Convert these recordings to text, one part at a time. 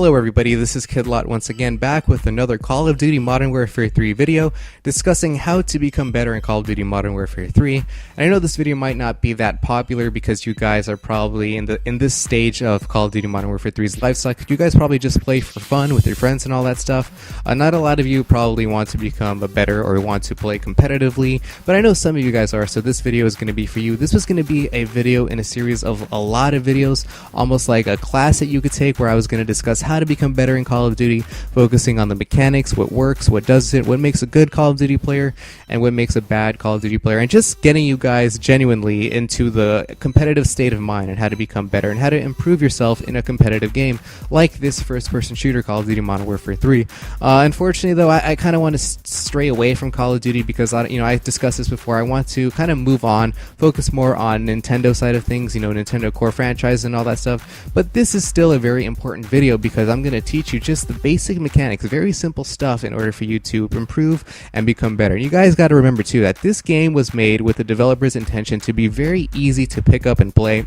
Hello everybody, this is KidLot once again back with another Call of Duty Modern Warfare 3 video discussing how to become better in Call of Duty Modern Warfare 3. And I know this video might not be that popular because you guys are probably in this stage of Call of Duty Modern Warfare 3's life cycle. You guys probably just play for fun with your friends and all that stuff. Not a lot of you probably want to become a better or want to play competitively, but I know some of you guys are, so this video is going to be for you. This was going to be a video in a series of a lot of videos, almost like a class that you could take where I was going to discuss how to become better in Call of Duty, focusing on the mechanics, what works, what doesn't, what makes a good Call of Duty player, and what makes a bad Call of Duty player, and just getting you guys genuinely into the competitive state of mind and how to become better and how to improve yourself in a competitive game like this first-person shooter Call of Duty Modern Warfare 3. Unfortunately, though, I kind of want to stray away from Call of Duty because I discussed this before. I want to kind of move on, focus more on Nintendo side of things, Nintendo core franchise and all that stuff. But this is still a very important video because I'm going to teach you just the basic mechanics, very simple stuff in order for you to improve and become better. And you guys got to remember too that this game was made with the developer's intention to be very easy to pick up and play.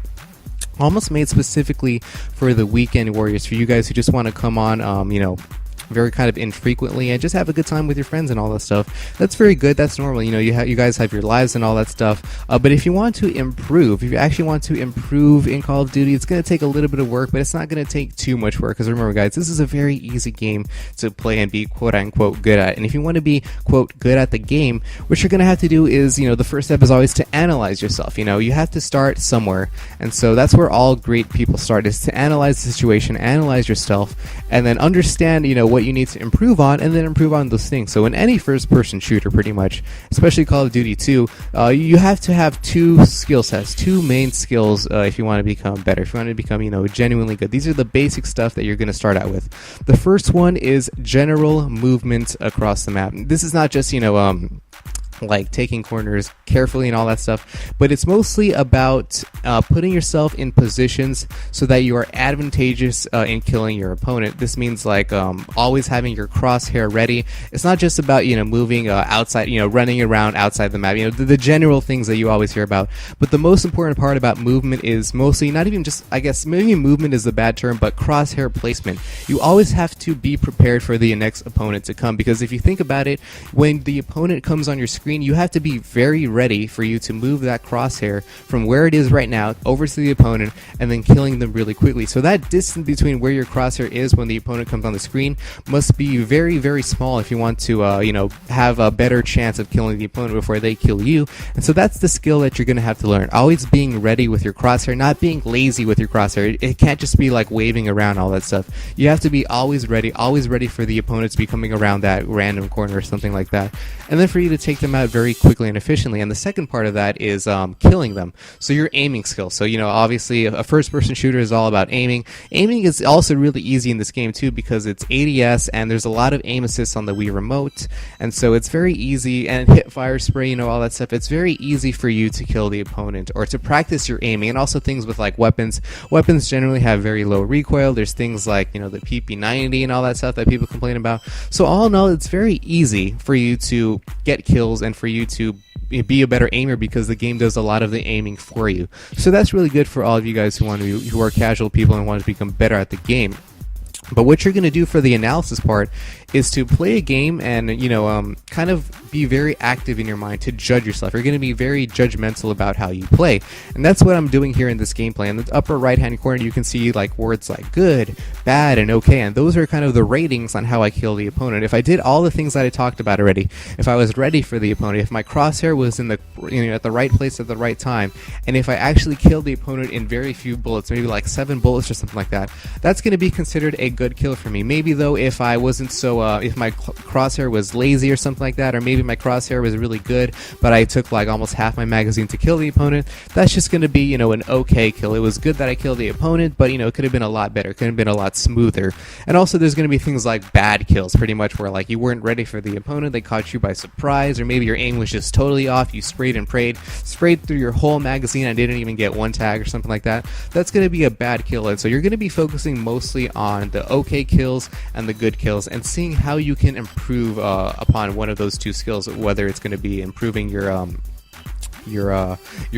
Almost made specifically for the weekend warriors, for you guys who just want to come on, very kind of infrequently and just have a good time with your friends and all that stuff. That's very good. That's normal. You guys have your lives and all that stuff. But if you want to improve, if you actually want to improve in Call of Duty, it's going to take a little bit of work, but it's not going to take too much work. Because remember, guys, this is a very easy game to play and be quote unquote good at. And if you want to be quote good at the game, what you're going to have to do is, the first step is always to analyze yourself. You have to start somewhere. And so that's where all great people start, is to analyze the situation, analyze yourself, and then understand, what you need to improve on, and then improve on those things. So in any first-person shooter, pretty much, especially Call of Duty 2, you have to have two skill sets, two main skills if you want to become better, if you want to become, genuinely good. These are the basic stuff that you're going to start out with. The first one is general movement across the map. This is not just, like taking corners carefully and all that stuff, but it's mostly about putting yourself in positions so that you are advantageous in killing your opponent. This means like always having your crosshair ready. It's not just about moving outside, running around outside the map, the general things that you always hear about. But the most important part about movement is mostly not even just, I guess maybe movement is the bad term, but crosshair placement. You always have to be prepared for the next opponent to come, because if you think about it, when the opponent comes on your screen, you have to be very ready for you to move that crosshair from where it is right now over to the opponent and then killing them really quickly. So that distance between where your crosshair is when the opponent comes on the screen must be very, very small if you want to, have a better chance of killing the opponent before they kill you. And so that's the skill that you're going to have to learn. Always being ready with your crosshair, not being lazy with your crosshair. It can't just be like waving around all that stuff. You have to be always ready for the opponent to be coming around that random corner or something like that. And then for you to take them out very quickly and efficiently. And the second part of that is killing them. So your aiming skills. So obviously a first-person shooter is all about aiming. Aiming is also really easy in this game too, because it's ADS and there's a lot of aim assists on the Wii remote, and so it's very easy, and hit fire spray, all that stuff. It's very easy for you to kill the opponent or to practice your aiming. And also things with like weapons. Weapons generally have very low recoil. There's things like the PP90 and all that stuff that people complain about. So all in all, it's very easy for you to get kills and for you to be a better aimer, because the game does a lot of the aiming for you. So that's really good for all of you guys who are casual people and want to become better at the game. But what you're going to do for the analysis part is to play a game and, kind of be very active in your mind to judge yourself. You're going to be very judgmental about how you play. And that's what I'm doing here in this gameplay. In the upper right-hand corner, you can see like words like good, bad, and okay. And those are kind of the ratings on how I kill the opponent. If I did all the things that I talked about already, if I was ready for the opponent, if my crosshair was in the, at the right place at the right time, and if I actually killed the opponent in very few bullets, maybe like 7 bullets or something like that, that's going to be considered a good kill for me. Maybe though, if I wasn't so, if my crosshair was lazy or something like that, or maybe my crosshair was really good, but I took like almost half my magazine to kill the opponent, that's just going to be, an okay kill. It was good that I killed the opponent, but it could have been a lot better, could have been a lot smoother. And also there's going to be things like bad kills, pretty much, where like you weren't ready for the opponent, they caught you by surprise, or maybe your aim was just totally off, you sprayed and prayed, sprayed through your whole magazine and didn't even get one tag or something like that. That's going to be a bad kill. And so you're going to be focusing mostly on the okay kills and the good kills, and seeing how you can improve upon one of those two skills, whether it's going to be improving your your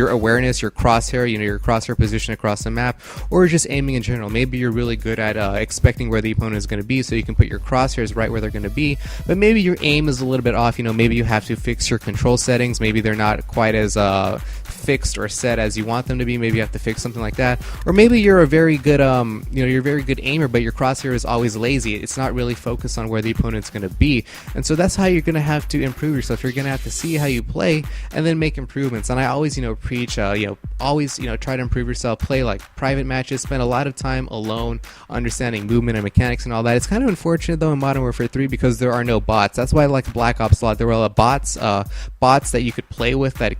awareness, your crosshair, your crosshair position across the map, or just aiming in general. Maybe you're really good at expecting where the opponent is going to be, so you can put your crosshairs right where they're going to be, but maybe your aim is a little bit off. Maybe you have to fix your control settings. Maybe they're not quite as fixed or set as you want them to be. Maybe you have to fix something like that. Or maybe you're a very good you're a very good aimer, but your crosshair is always lazy. It's not really focused on where the opponent's going to be. And so that's how you're going to have to improve yourself. You're going to have to see how you play and then make improvements. And I always preach always try to improve yourself. Play like private matches, spend a lot of time alone understanding movement and mechanics and all that. It's kind of unfortunate though in Modern Warfare 3 because there are no bots. That's why I like Black Ops a lot. There were a lot of bots that you could play with that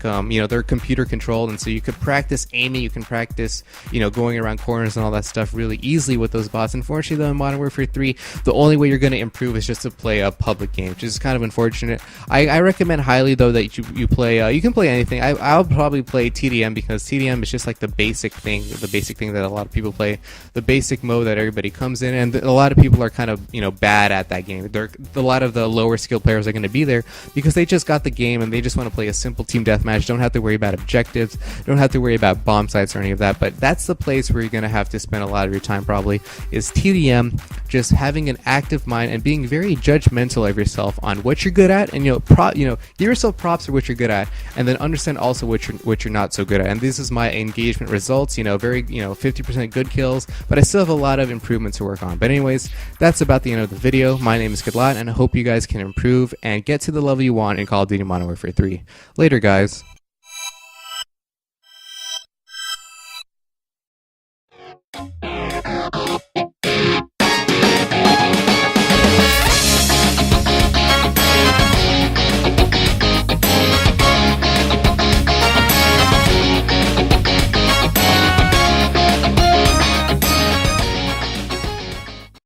they're computer controlled, and so you could practice aiming, you can practice going around corners and all that stuff really easily with those bots. Unfortunately though in Modern Warfare 3 the only way you're going to improve is just to play a public game, which is kind of unfortunate. I recommend highly though that you play you can play anything. I'll probably play TDM because TDM is just like the basic thing that a lot of people play, the basic mode that everybody comes in, and a lot of people are kind of bad at that game. A lot of the lower skilled players are going to be there because they just got the game and they just want to play a simple team deathmatch, don't have to worry about objectives, don't have to worry about bomb sites or any of that. But that's the place where you're going to have to spend a lot of your time probably, is TDM, just having an active mind and being very judgmental of yourself on what you're good at, and give yourself props for what you're good at, and then understand also what you're not so good at. And this is my engagement results, very 50% good kills, but I still have a lot of improvements to work on. But anyways, that's about the end of the video. My name is Kadlat, and I hope you guys can improve and get to the level you want in Call of Duty Modern Warfare 3. Later, guys.